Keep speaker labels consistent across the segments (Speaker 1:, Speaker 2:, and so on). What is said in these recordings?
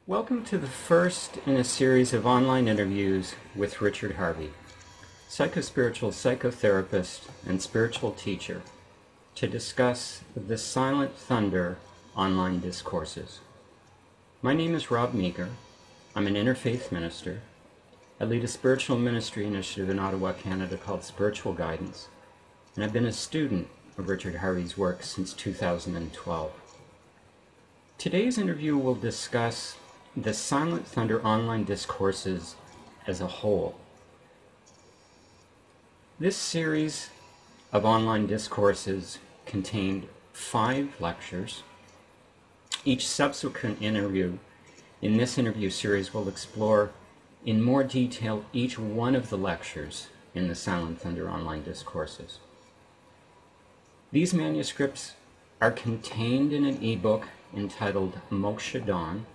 Speaker 1: Welcome to the first in a series of online interviews with Richard Harvey, psychospiritual psychotherapist and spiritual teacher, to discuss the Silent Thunder online discourses. My name is Rob Meager. I'm an interfaith minister. I lead a spiritual ministry initiative in Ottawa, Canada called Spiritual Guidance, and I've been a student of Richard Harvey's work since 2012. Today's interview will discuss the Silent Thunder online discourses as a whole. This series of online discourses contained 5 lectures. Each subsequent interview in this interview series will explore in more detail each one of the lectures in the Silent Thunder online discourses. These manuscripts are contained in an ebook entitled Moksha Dawn,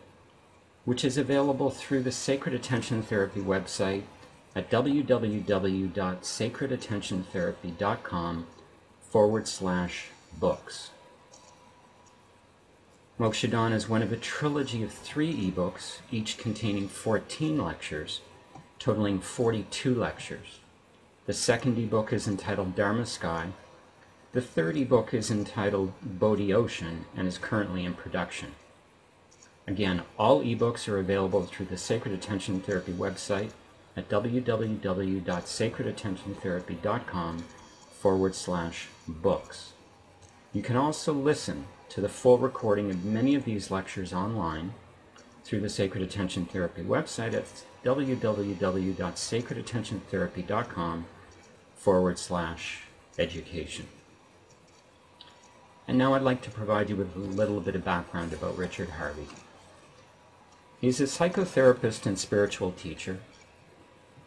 Speaker 1: which is available through the Sacred Attention Therapy website at www.sacredattentiontherapy.com/books. Moksha Dawn is one of a trilogy of 3 ebooks, each containing 14 lectures, totaling 42 lectures. The second ebook is entitled Dharma Sky. The third ebook is entitled Bodhi Ocean and is currently in production. Again, all ebooks are available through the Sacred Attention Therapy website at www.sacredattentiontherapy.com/books. You can also listen to the full recording of many of these lectures online through the Sacred Attention Therapy website at www.sacredattentiontherapy.com/education. And now I'd like to provide you with a little bit of background about Richard Harvey. He's a psychotherapist and spiritual teacher.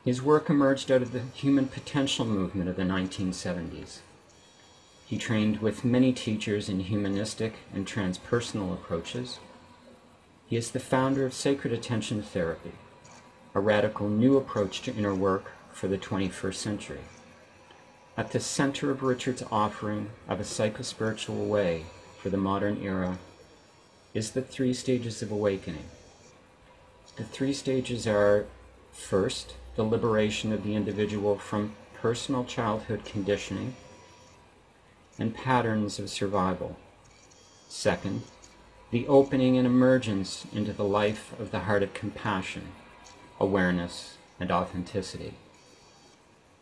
Speaker 1: His work emerged out of the human potential movement of the 1970s. He trained with many teachers in humanistic and transpersonal approaches. He is the founder of Sacred Attention Therapy, a radical new approach to inner work for the 21st century. At the center of Richard's offering of a psychospiritual way for the modern era is the 3 stages of awakening. The 3 stages are, first, the liberation of the individual from personal childhood conditioning and patterns of survival. Second, the opening and emergence into the life of the heart of compassion, awareness, and authenticity.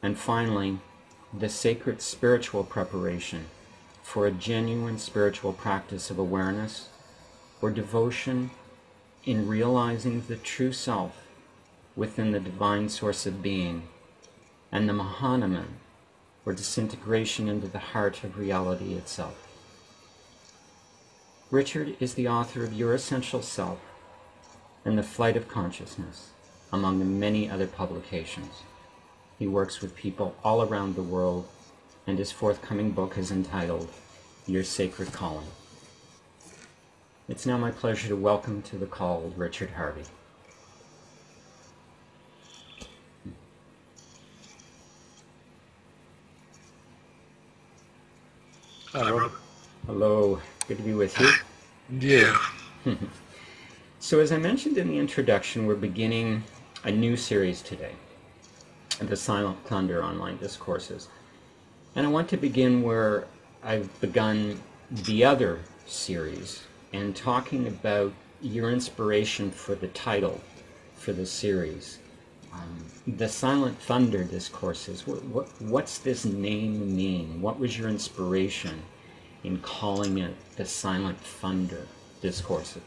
Speaker 1: And finally, the sacred spiritual preparation for a genuine spiritual practice of awareness or devotion in realizing the true self within the divine source of being, and the Mahanaman, or disintegration into the heart of reality itself. Richard is the author of Your Essential Self and The Flight of Consciousness, among the many other publications. He works with people all around the world, and his forthcoming book is entitled Your Sacred Calling. It's now my pleasure to welcome to the call Richard Harvey.
Speaker 2: Hi, Rob.
Speaker 1: Hello, good to be with you.
Speaker 2: Yeah.
Speaker 1: So as I mentioned in the introduction, we're beginning a new series today, the Silent Thunder online discourses. And I want to begin where I've begun the other series, and talking about your inspiration for the title for the series. The Silent Thunder discourses, what's this name mean? What was your inspiration in calling it the Silent Thunder discourses?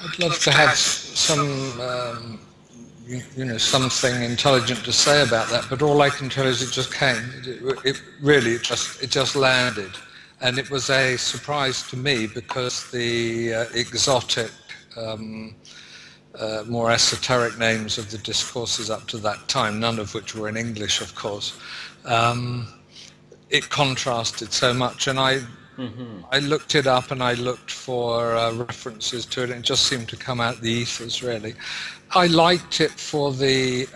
Speaker 2: I'd love to have some, something intelligent to say about that, but all I can tell you is it just came. It just landed. And it was a surprise to me because the exotic, more esoteric names of the discourses up to that time, none of which were in English, of course, it contrasted so much. And I looked it up and I looked for references to it, and it just seemed to come out the ethers, really. I liked it for the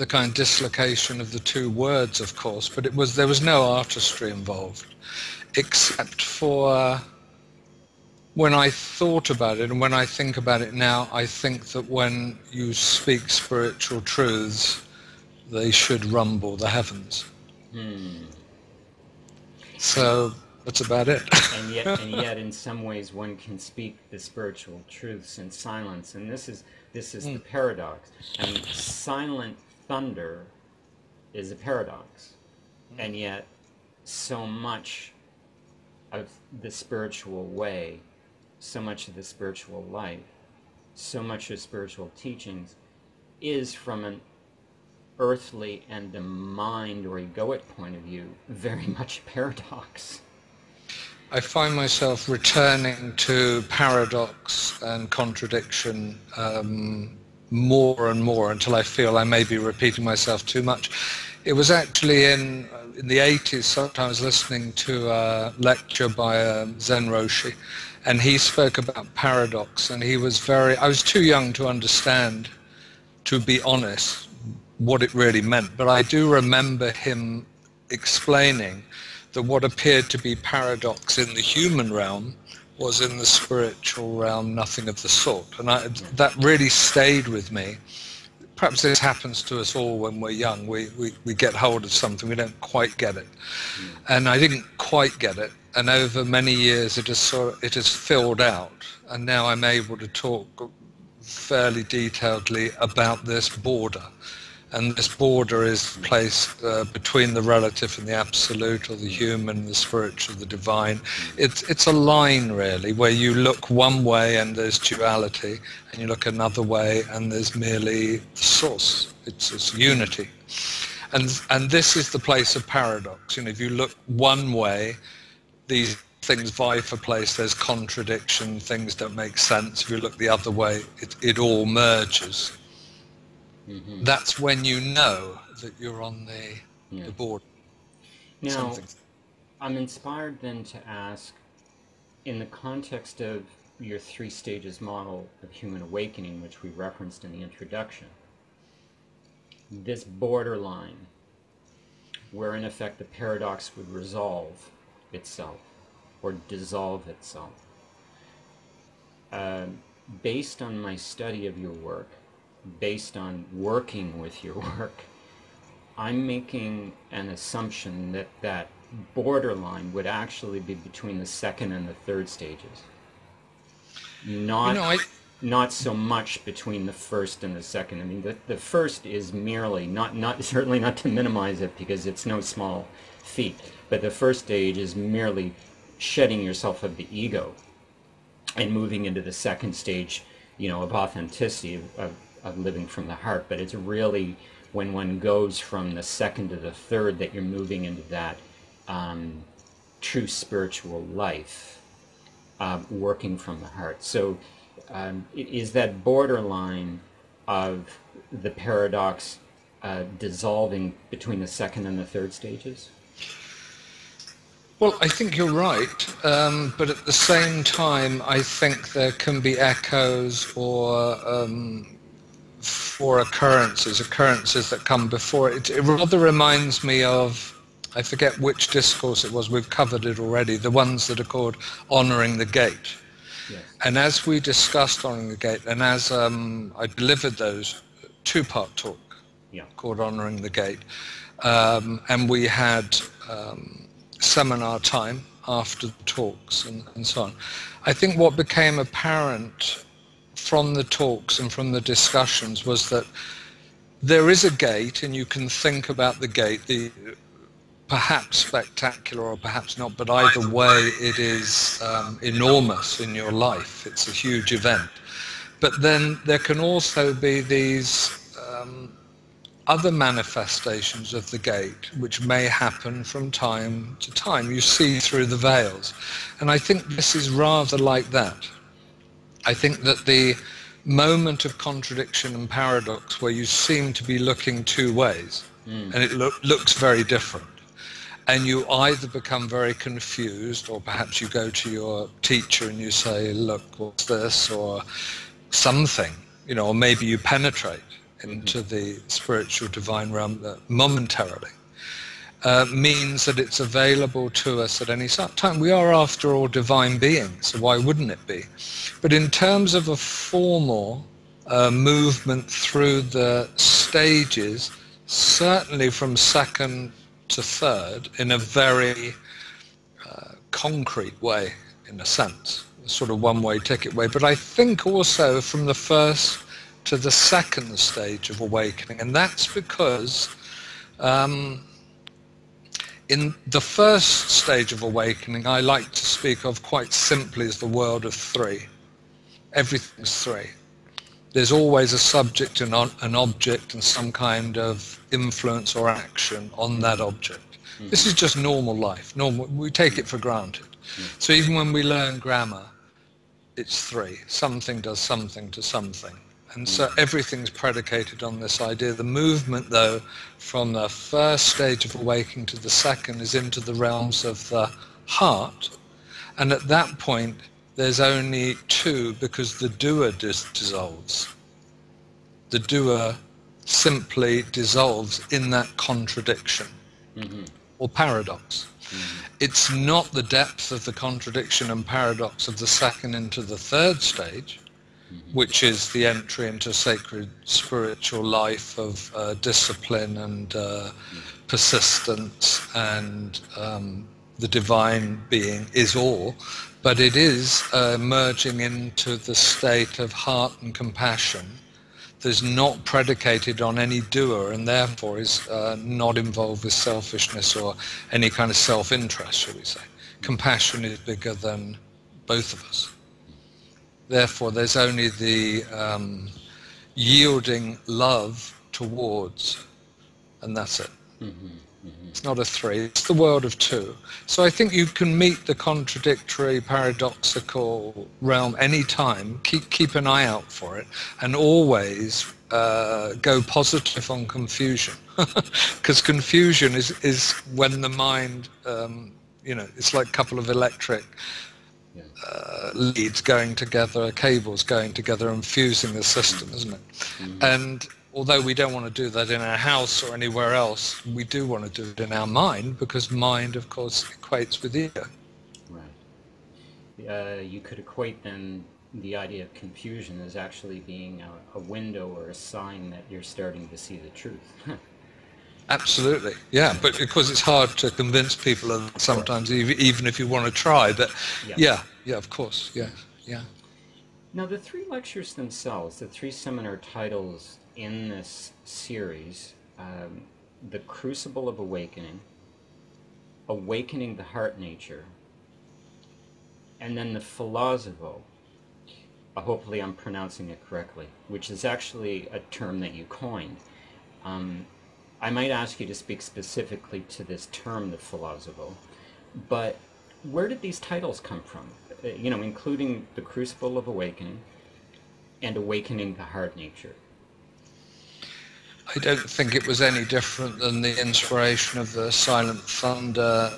Speaker 2: kind of dislocation of the 2 words, of course, but there was no artistry involved, except for when I thought about it and when I think about it now, I think that when you speak spiritual truths, they should rumble the heavens. So that's about it.
Speaker 1: and yet, in some ways, one can speak the spiritual truths in silence, and this is the paradox. I mean, silent thunder is a paradox, and yet, so much of the spiritual way, so much of the spiritual life, so much of spiritual teachings is from an earthly and a mind or egoic point of view very much a paradox.
Speaker 2: I find myself returning to paradox and contradiction more and more until I feel I may be repeating myself too much. It was actually in the 80s, sometimes listening to a lecture by a Zen Roshi, and he spoke about paradox, and he was I was too young to understand, to be honest, what it really meant, but I do remember him explaining that what appeared to be paradox in the human realm was in the spiritual realm nothing of the sort, and that really stayed with me. Perhaps this happens to us all when we're young. We get hold of something, we don't quite get it. And I didn't quite get it, and over many years it has filled out, and now I'm able to talk fairly detailedly about this border. And this border is placed between the relative and the absolute, or the human, the spiritual, the divine. It's a line, really, where you look one way and there's duality, and you look another way and there's merely the source. It's unity. And this is the place of paradox. You know, if you look one way, these things vie for place, there's contradiction, things don't make sense. If you look the other way, it all merges. Mm-hmm. That's when you know that you're on the board.
Speaker 1: Now, I'm inspired then to ask, in the context of your 3 stages model of human awakening, which we referenced in the introduction, this borderline, where in effect the paradox would resolve itself or dissolve itself, based on my study of your work, based on working with your work, I'm making an assumption that that borderline would actually be between the 2nd and the 3rd stages. Not so much between the 1st and the 2nd. I mean, the first is merely, certainly not to minimize it because it's no small feat, but the 1st stage is merely shedding yourself of the ego and moving into the 2nd stage, of authenticity, of living from the heart. But it's really when one goes from the 2nd to the 3rd that you're moving into that true spiritual life, working from the heart. So is that borderline of the paradox dissolving between the 2nd and the 3rd stages?
Speaker 2: Well, I think you're right, but at the same time, I think there can be echoes or occurrences that come before it. It rather reminds me of, I forget which discourse it was, we've covered it already, the ones that are called Honouring the Gate. Yes. And as we discussed Honouring the Gate, and as I delivered those 2-part talk called Honouring the Gate, and we had seminar time after the talks and so on, I think what became apparent from the talks and from the discussions was that there is a gate, and you can think about the gate, the perhaps spectacular or perhaps not, but either way it is enormous in your life. It's a huge event. But then there can also be these other manifestations of the gate which may happen from time to time. You see through the veils. And I think this is rather like that. I think that the moment of contradiction and paradox where you seem to be looking 2 ways, and it looks very different, and you either become very confused, or perhaps you go to your teacher and you say, look, what's this, or something, or maybe you penetrate into the spiritual divine realm momentarily. means that it's available to us at any time. We are, after all, divine beings, so why wouldn't it be? But in terms of a formal movement through the stages, certainly from second to third, in a very concrete way, in a sense, a sort of one-way ticket way. But I think also from the first to the second stage of awakening, and that's because in the first stage of awakening, I like to speak of quite simply as the world of three. Everything's three. There's always a subject and an object and some kind of influence or action on that object. Mm-hmm. This is just normal life. We take it for granted. Mm-hmm. So even when we learn grammar, it's three. Something does something to something. And so everything's predicated on this idea. The movement, though, from the first stage of awakening to the second is into the realms of the heart. And at that point, there's only two, because the doer dissolves. The doer simply dissolves in that contradiction, or paradox. It's not the depth of the contradiction and paradox of the second into the third stage, which is the entry into sacred spiritual life of discipline and persistence, and the divine being is all, but it is merging into the state of heart and compassion that is not predicated on any doer, and therefore is not involved with selfishness or any kind of self-interest, shall we say. Compassion is bigger than both of us. Therefore, there's only the yielding love towards, and that's it. It's not a three, it's the world of two. So I think you can meet the contradictory, paradoxical realm any time. Keep an eye out for it, and always go positive on confusion. Because confusion is when the mind, it's like a couple of electric leads going together, cables going together and fusing the system, isn't it? And although we don't want to do that in our house or anywhere else, we do want to do it in our mind, because mind, of course, equates with ego.
Speaker 1: Right. You could equate then the idea of confusion as actually being a window or a sign that you're starting to see the truth.
Speaker 2: Absolutely, yeah, but because it's hard to convince people of it sometimes, even if you want to try, but yeah, of course, yeah.
Speaker 1: Now, the three lectures themselves, the three seminar titles in this series, The Crucible of Awakening, Awakening the Heart Nature, and then the Philosopho, hopefully I'm pronouncing it correctly, which is actually a term that you coined. I might ask you to speak specifically to this term, the Philosopho, but where did these titles come from? Including The Crucible of Awakening and Awakening the Heart Nature.
Speaker 2: I don't think it was any different than the inspiration of the Silent Thunder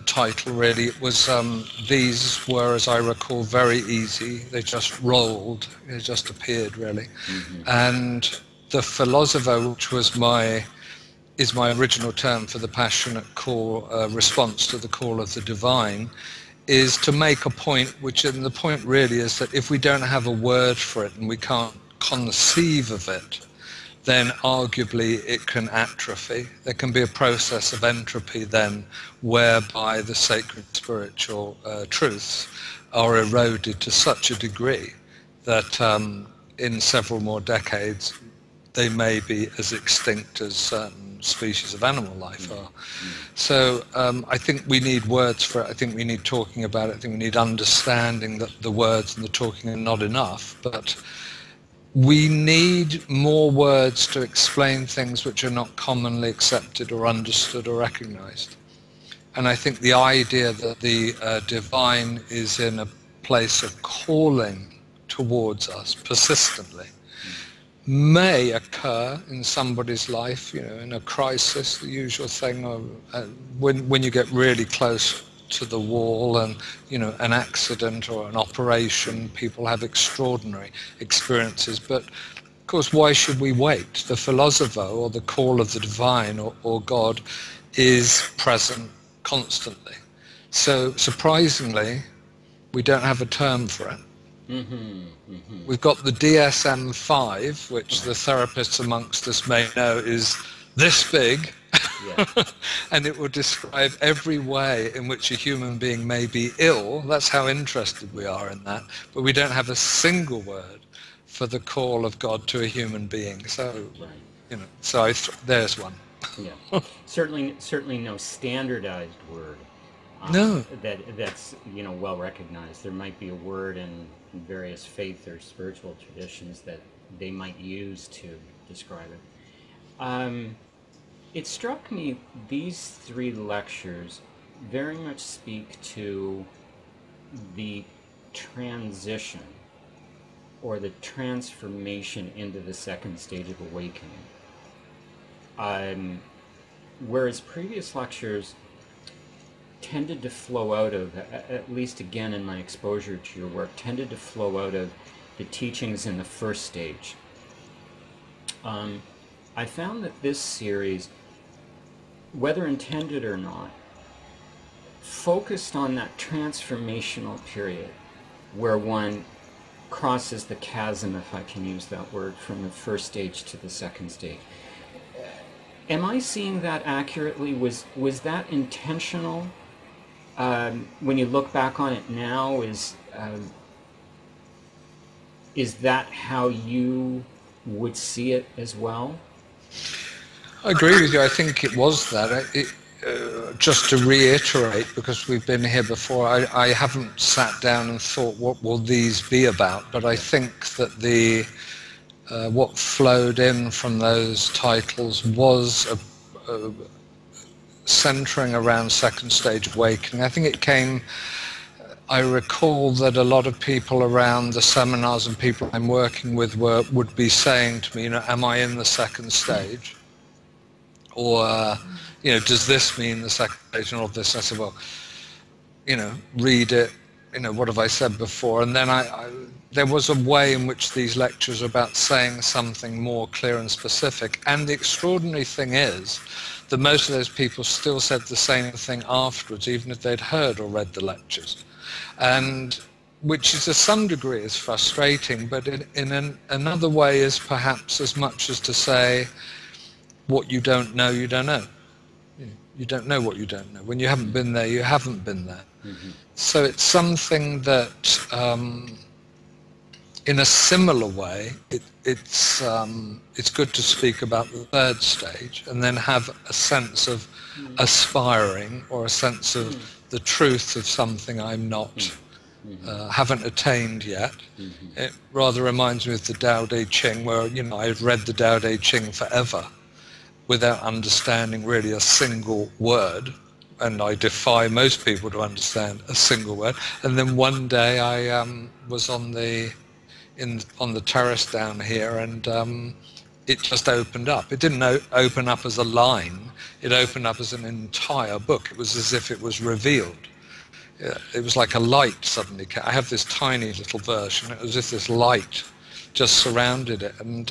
Speaker 2: title, really. It was, these were, as I recall, very easy. They just rolled. They just appeared, really. And the Philosopho, which is my original term for the passionate call, response to the call of the divine, is to make a point, and the point really is that if we don't have a word for it and we can't conceive of it, then arguably it can atrophy. There can be a process of entropy then, whereby the sacred spiritual truths are eroded to such a degree that in several more decades they may be as extinct as certain species of animal life are. So I think we need words for it. I think we need talking about it. I think we need understanding that the words and the talking are not enough, but we need more words to explain things which are not commonly accepted or understood or recognized. And I think the idea that the divine is in a place of calling towards us persistently may occur in somebody's life, in a crisis, the usual thing, or when you get really close to the wall and, an accident or an operation, people have extraordinary experiences. But, of course, why should we wait? The Philosopho, or the call of the divine, or God, is present constantly. So surprisingly, we don't have a term for it. We've got the DSM-5, which the therapists amongst us may know is this big, and it will describe every way in which a human being may be ill. That's how interested we are in that. But we don't have a single word for the call of God to a human being. So, you know, so there's one.
Speaker 1: Yeah, certainly no standardized word.
Speaker 2: No.
Speaker 1: That's, you know, well recognized. There might be a word in various faith or spiritual traditions that they might use to describe it. It struck me these three lectures very much speak to the transition or the transformation into the second stage of awakening. Whereas previous lectures tended to flow out of, at least again in my exposure to your work, tended to flow out of the teachings in the first stage. I found that this series, whether intended or not, focused on that transformational period where one crosses the chasm, if I can use that word, from the first stage to the second stage. Am I seeing that accurately? Was that intentional? When you look back on it now, is that how you would see it as well?
Speaker 2: I agree with you. I think it was that. Just to reiterate, because we've been here before, I haven't sat down and thought, what will these be about? But I think that what flowed in from those titles was centering around second stage awakening. I think it came, I recall that a lot of people around the seminars and people I'm working with would be saying to me, you know, am I in the second stage? Or, you know, does this mean the second stage and all this? I said, well, you know, read it, you know, what have I said before? And then there was a way in which these lectures are about saying something more clear and specific. And the extraordinary thing is that most of those people still said the same thing afterwards, even if they'd heard or read the lectures. And which is to some degree is frustrating, but in another way is perhaps as much as to say, what you don't know, you don't know. You don't know what you don't know. When you haven't been there, you haven't been there. So it's something that, in a similar way, it's good to speak about the third stage and then have a sense of aspiring or a sense of the truth of something I'm not, haven't attained yet. It rather reminds me of the Tao Te Ching, where, you know, I've read the Tao Te Ching forever without understanding really a single word, and I defy most people to understand a single word. And then one day I was on the terrace down here, and it just opened up. It didn't open up as a line, it opened up as an entire book. It was as if it was revealed. It was like a light suddenly. I have this tiny little version. It was as if this light just surrounded it, and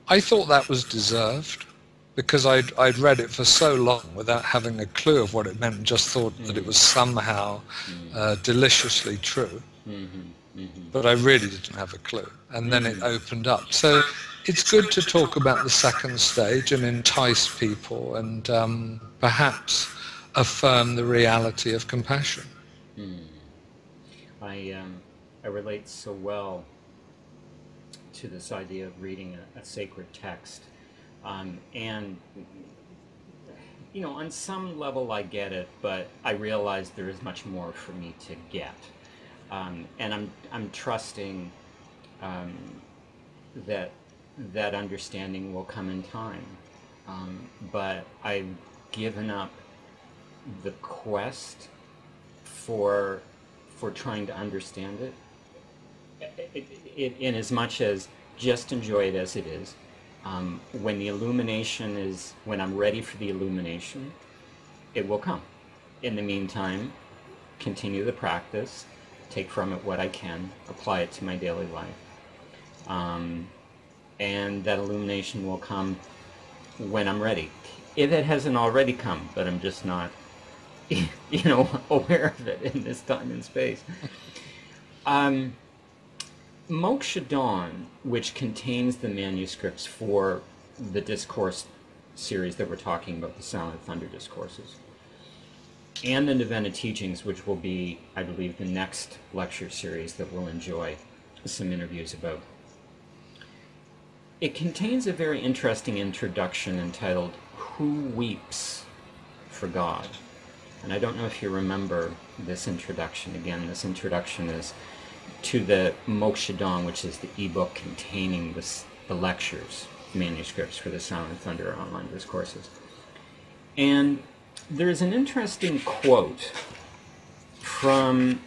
Speaker 2: I thought that was deserved, because I'd read it for so long without having a clue of what it meant, and just thought that it was somehow deliciously true. But I really didn't have a clue, and then it opened up. So it's good to talk about the second stage and entice people, and perhaps affirm the reality of compassion.
Speaker 1: I relate so well to this idea of reading a sacred text, and you know, on some level I get it, but I realize there is much more for me to get, and I'm trusting that understanding will come in time, but I've given up the quest for trying to understand it in as much as just enjoy it as it is. When the illumination is, when I'm ready for the illumination, it will come. In the meantime, continue the practice, take from it what I can, apply it to my daily life. And that illumination will come when I'm ready. if it hasn't already come, but I'm just not, aware of it in this time and space. Moksha Dawn, which contains the manuscripts for the discourse series that we're talking about, the Sound of Thunder Discourses, and the Nirvana Teachings, which will be, I believe, the next lecture series that we'll enjoy some interviews about. It contains a very interesting introduction entitled, Who Weeps for God? And I don't know if you remember this introduction. Again, this introduction is to the Moksha Dawn, which is the ebook containing the lectures, manuscripts for the Sound of Thunder online discourses. And there's an interesting quote from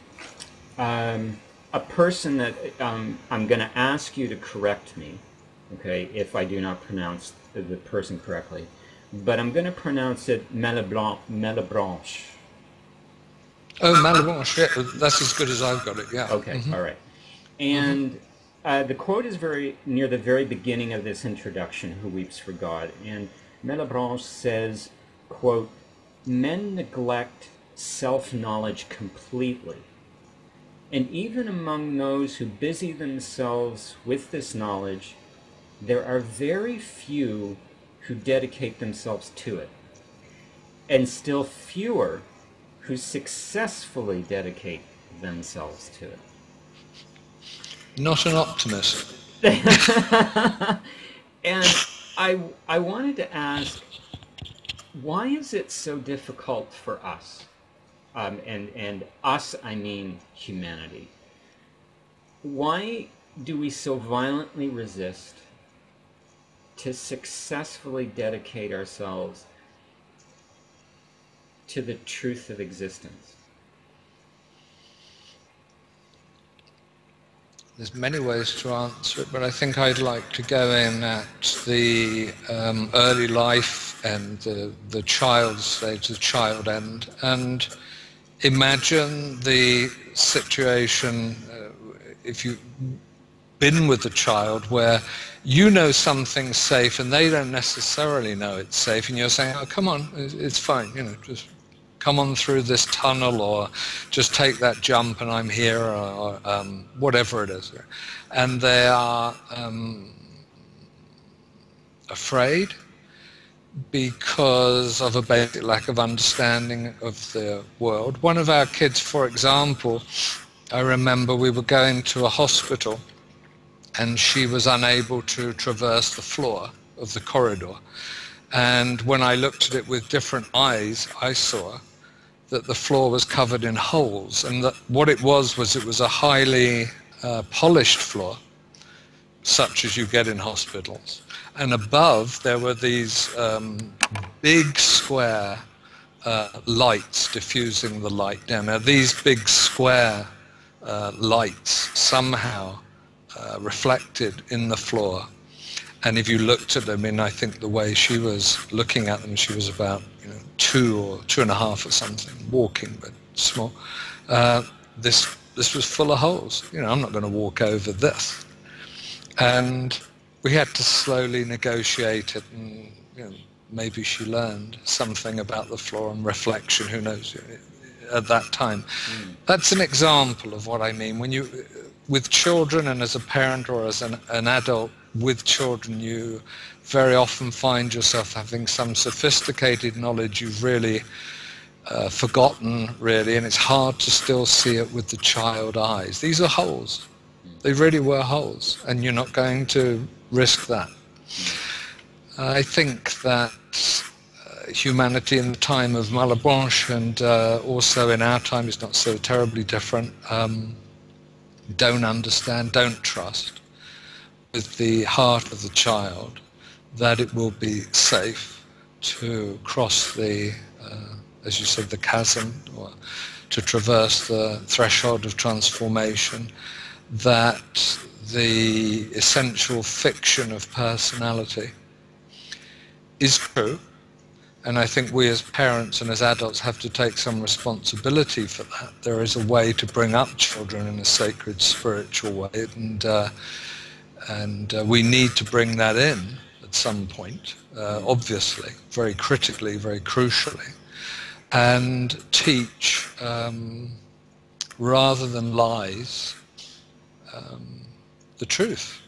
Speaker 1: a person that I'm going to ask you to correct me, okay, if I do not pronounce the person correctly. But I'm going to pronounce it Malebranche.
Speaker 2: Oh, Malebranche, yeah, that's as good as I've got it, yeah.
Speaker 1: Okay, all right. And the quote is very near the very beginning of this introduction, Who Weeps for God? And Malebranche says, quote, "Men neglect self-knowledge completely, and even among those who busy themselves with this knowledge, there are very few who dedicate themselves to it, and still fewer who successfully dedicate themselves to it."
Speaker 2: Not an optimist.
Speaker 1: And I wanted to ask, why is it so difficult for us? And us, I mean humanity. Why do we so violently resist to successfully dedicate ourselves to the truth of existence?
Speaker 2: There's many ways to answer it, but I think I'd like to go in at the early life and the child stage, the child end, and imagine the situation, if you've been with a child, where you know something's safe and they don't necessarily know it's safe, and you're saying, oh, come on, it's fine, just come on through this tunnel, or just take that jump and I'm here, or whatever it is. And they are afraid because of a basic lack of understanding of the world. One of our kids, for example, I remember we were going to a hospital and she was unable to traverse the floor of the corridor. And when I looked at it with different eyes, I saw that the floor was covered in holes, and that what it was a highly polished floor, such as you get in hospitals. And above there were these big square lights diffusing the light down. Now these big square lights somehow reflected in the floor. And if you looked at them, I think the way she was looking at them, she was about 2 or 2.5 or something, walking but small. This was full of holes. I'm not going to walk over this. And we had to slowly negotiate it, and maybe she learned something about the floor and reflection. Who knows? At that time, that's an example of what I mean. When you, with children, and as a parent or as an adult with children, you very often find yourself having some sophisticated knowledge you've really forgotten, really, and it's hard to still see it with the child eyes. These are holes. They really were holes, and you're not going to risk that. I think that humanity in the time of Malebranche, and also in our time, is not so terribly different. Don't understand, don't trust with the heart of the child that it will be safe to cross the, as you said, the chasm, or to traverse the threshold of transformation, that the essential fiction of personality is true. And I think we as parents and as adults have to take some responsibility for that. There is a way to bring up children in a sacred, spiritual way, and we need to bring that in, at some point, obviously, very critically, very crucially, and teach rather than lies the truth.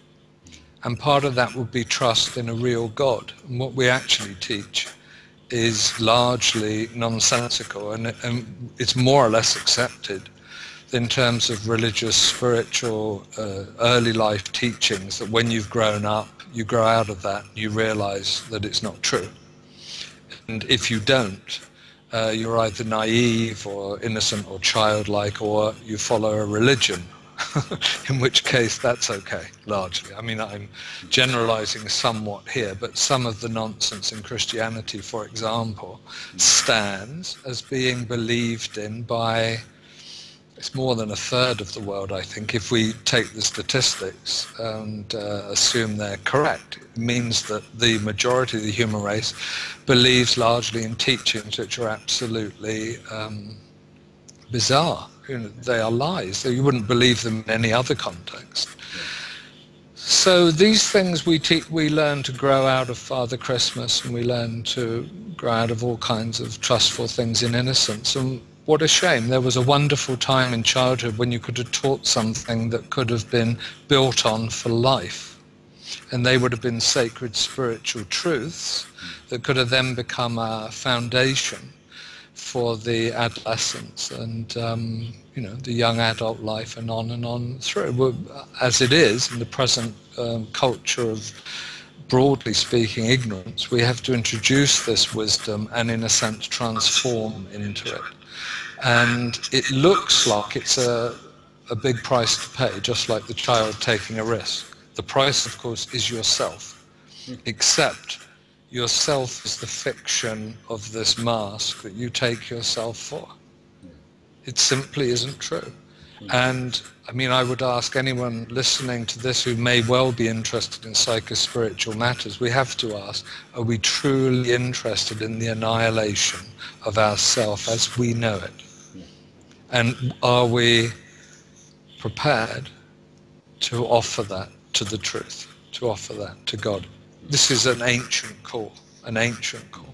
Speaker 2: And part of that would be trust in a real God. And what we actually teach is largely nonsensical, and it's more or less accepted in terms of religious, spiritual, early life teachings, that when you've grown up, you grow out of that, you realize that it's not true. And if you don't, you're either naive or innocent or childlike, or you follow a religion, in which case that's okay, largely. I mean, I'm generalizing somewhat here, but some of the nonsense in Christianity, for example, stands as being believed in by, it's more than a third of the world, I think. If we take the statistics and assume they're correct, it means that the majority of the human race believes largely in teachings which are absolutely bizarre. You know, they are lies, so you wouldn't believe them in any other context. So these things we learn to grow out of Father Christmas, and we learn to grow out of all kinds of trustful things in innocence. And what a shame. There was a wonderful time in childhood when you could have taught something that could have been built on for life. And they would have been sacred spiritual truths that could have then become a foundation for the adolescence and you know, the young adult life, and on through. Well, as it is in the present culture of, broadly speaking, ignorance, we have to introduce this wisdom and, in a sense, transform into it. And it looks like it's a big price to pay, just like the child taking a risk. The price, of course, is yourself, except yourself is the fiction of this mask that you take yourself for. It simply isn't true. And I mean, I would ask anyone listening to this who may well be interested in psychospiritual matters, we have to ask, are we truly interested in the annihilation of ourself as we know it? And are we prepared to offer that to the truth, to offer that to God? This is an ancient call, an ancient call.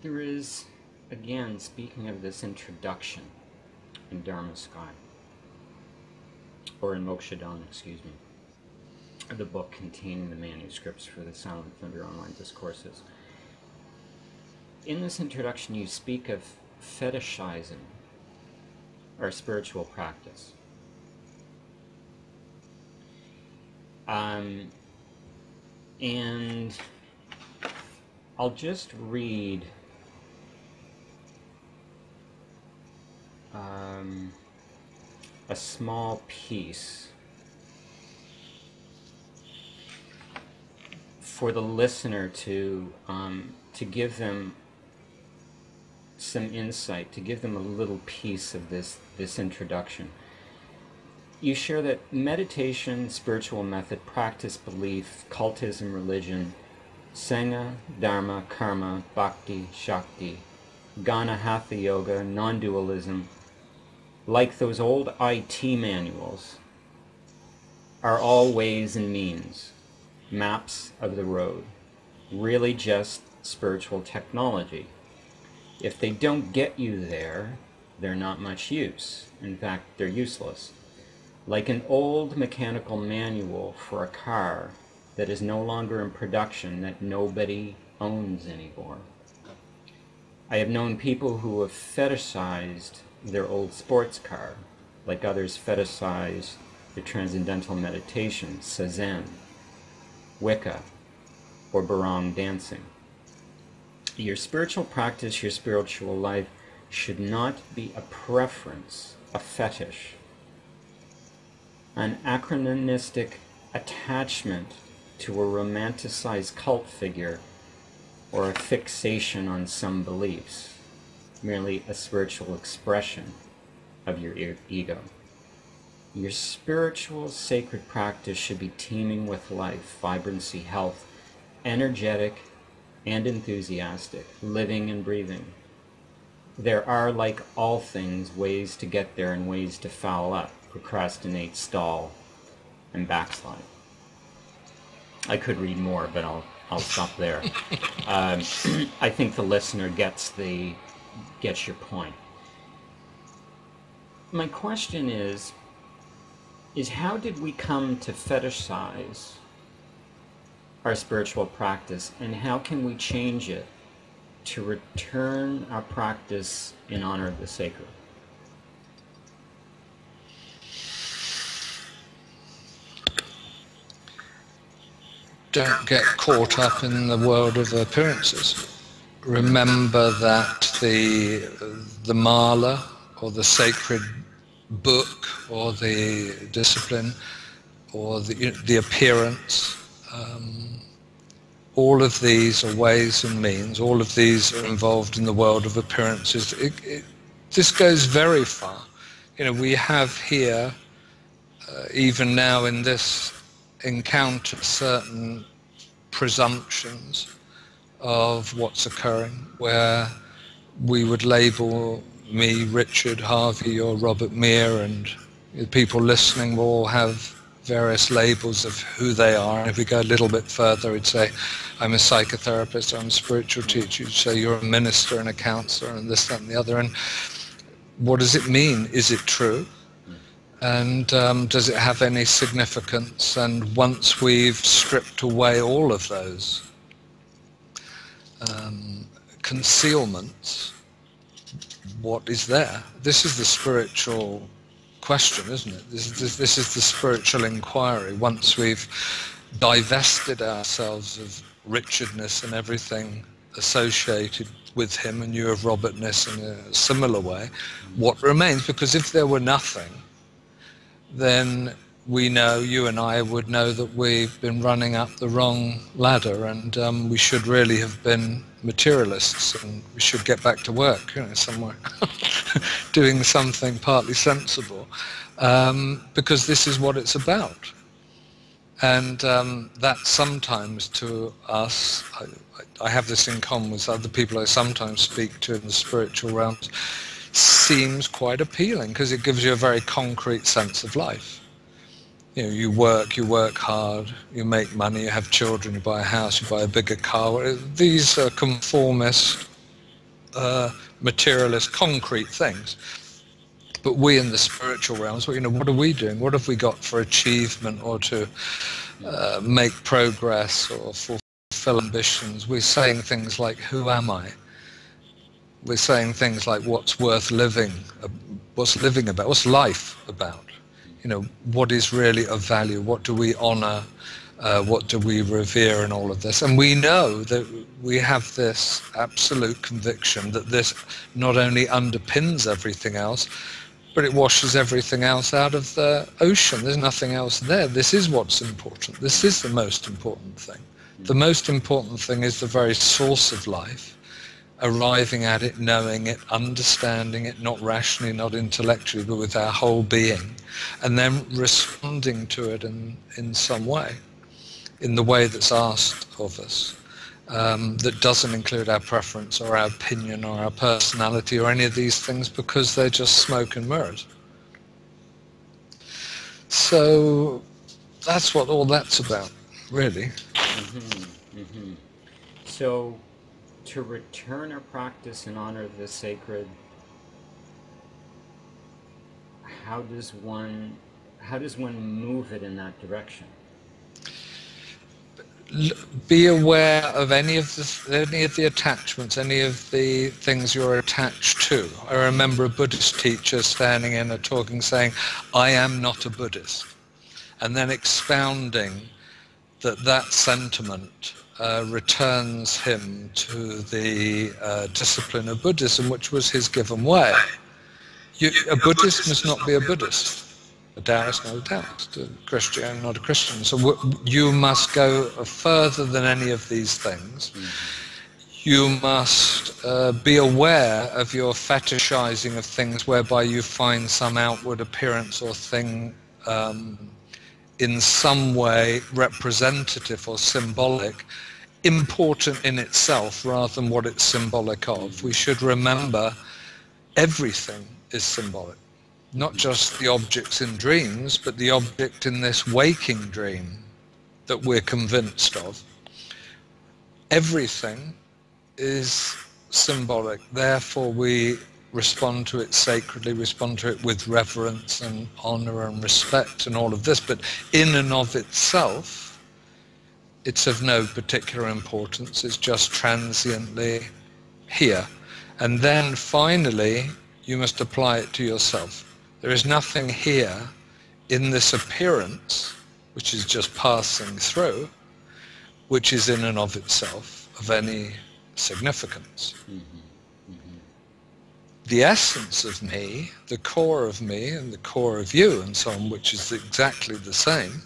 Speaker 1: There is, again, speaking of this introduction in Dharma Sky, or in Mokshadan, excuse me, the book containing the manuscripts for the Silent Thunder Online Discourses. In this introduction, you speak of fetishizing our spiritual practice. And I'll just read a small piece for the listener to give them some insight, to give them a little piece of this introduction. You share that meditation, spiritual method, practice, belief, cultism, religion, Sangha, Dharma, Karma, Bhakti, Shakti, Ghana, Hatha Yoga, non-dualism, like those old IT manuals, are all ways and means, maps of the road, really just spiritual technology. If they don't get you there, they're not much use. In fact, they're useless. Like an old mechanical manual for a car that is no longer in production, that nobody owns anymore. I have known people who have fetishized their old sports car, like others fetishize the transcendental meditation, Zazen, Wicca, or Barong dancing. Your spiritual practice, your spiritual life, should not be a preference, a fetish, an anachronistic attachment to a romanticized cult figure, or a fixation on some beliefs, merely a spiritual expression of your ego. Your spiritual sacred practice should be teeming with life, vibrancy, health, energetic and enthusiastic, living and breathing. there are, like all things, ways to get there and ways to foul up, procrastinate, stall, and backslide. I could read more, but I'll stop there. I think the listener gets your point. My question is how did we come to fetishize our spiritual practice, and how can we change it to return our practice in honor of the sacred?
Speaker 2: Don't get caught up in the world of appearances. Remember that the mala, or the sacred book, or the discipline, or the appearance, all of these are ways and means. All of these are involved in the world of appearances. This goes very far. We have here, even now in this encounter, certain presumptions of what's occurring, where we would label me, Richard, Harvey, or Robert Meir, and the people listening will all have various labels of who they are. And if we go a little bit further, we'd say, I'm a psychotherapist, I'm a spiritual teacher. You'd say you're a minister and a counselor and this, that, and the other. And what does it mean? Is it true? And does it have any significance? And once we've stripped away all of those concealments, what is there? This is the spiritual question, isn't it? This is the spiritual inquiry. Once we've divested ourselves of Richardness and everything associated with him, and you of Robertness in a similar way, what remains? Because if there were nothing, then we know, you and I would know, that we've been running up the wrong ladder, and we should really have been materialists, and we should get back to work, somewhere, doing something partly sensible, because this is what it's about. And that sometimes to us, I have this in common with other people I sometimes speak to in the spiritual realms, seems quite appealing, because it gives you a very concrete sense of life. You work hard, you make money, you have children, you buy a house, you buy a bigger car. These are conformist, materialist, concrete things. But we in the spiritual realms, what are we doing? What have we got for achievement, or to make progress, or fulfill ambitions? We're saying things like, who am I? We're saying things like, what's worth living? What's living about? What's life about? What is really of value? What do we honor? What do we revere in all of this? And we know that we have this absolute conviction that this not only underpins everything else, but it washes everything else out of the ocean. There's nothing else there. This is what's important. This is the most important thing. The most important thing is the very source of life, arriving at it, knowing it, understanding it, not rationally, not intellectually, but with our whole being, and then responding to it in some way, in the way that's asked of us, that doesn't include our preference or our opinion or our personality or any of these things, because they're just smoke and mirrors. So that's what all that's about, really.
Speaker 1: So to return our practice in honor of the sacred, how does one move it in that direction?
Speaker 2: Be aware of any of the attachments, any of the things you're attached to. I remember a Buddhist teacher standing in a talking saying, I am not a Buddhist, and then expounding that sentiment returns him to the discipline of Buddhism, which was his given way. A Buddhist must not be a Buddhist. A Taoist, not a Taoist. A Christian, not a Christian. So you must go further than any of these things. You must be aware of your fetishizing of things whereby you find some outward appearance or thing in some way representative or symbolic, important in itself rather than what it's symbolic of. We should remember everything is symbolic. Not just the objects in dreams, but the object in this waking dream that we're convinced of. Everything is symbolic. Therefore, we respond to it sacredly, respond to it with reverence and honor and respect and all of this. But in and of itself, it's of no particular importance. It's just transiently here. And then finally, you must apply it to yourself. There is nothing here in this appearance, which is just passing through, which is in and of itself of any significance. The essence of me, the core of me and the core of you and so on, which is exactly the same,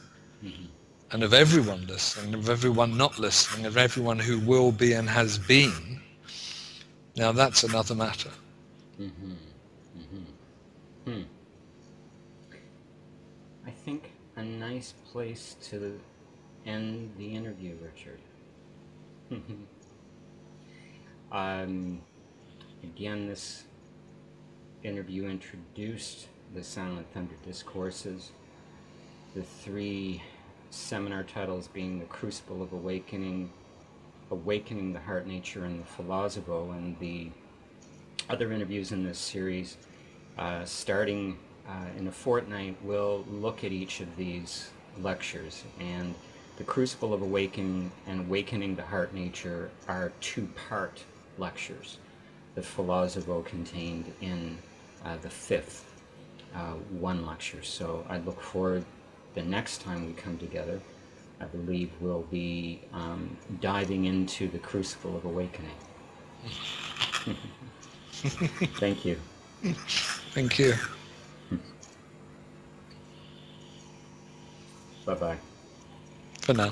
Speaker 2: and of everyone listening, of everyone not listening, of everyone who will be and has been, now that's another matter.
Speaker 1: I think a nice place to end the interview, Richard. Again, this interview introduced the Silent Thunder Discourses, the 3 seminar titles being The Crucible of Awakening, Awakening the Heart Nature, and the Philosopho, and the other interviews in this series, starting in a fortnight, we'll look at each of these lectures. And The Crucible of Awakening and Awakening the Heart Nature are 2-part lectures. The Philosopho contained in the 5th one lecture. So I look forward the next time we come together. I believe we'll be diving into The Crucible of Awakening. Thank you.
Speaker 2: Thank you.
Speaker 1: Bye-bye.
Speaker 2: For now.